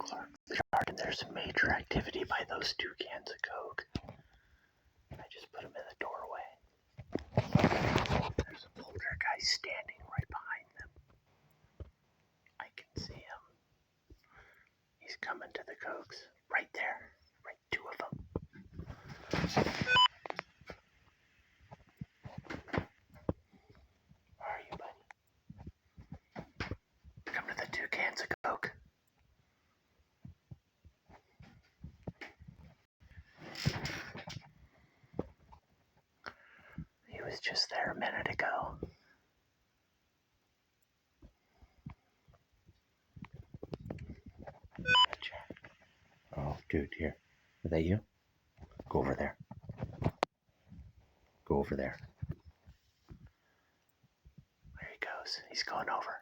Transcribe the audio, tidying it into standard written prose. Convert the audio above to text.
Clark's yard, and there's some major activity by those 2 cans of Coke. I just put them in the doorway. There's a poltergeist standing right behind them. I can see him. He's coming to the Cokes. Right there. Right, 2 of them. Where are you, buddy? Come to the 2 cans of Coke. He was just there a minute ago. Oh, dude, here. Is that you? Go over there. Go over there. There he goes. He's going over.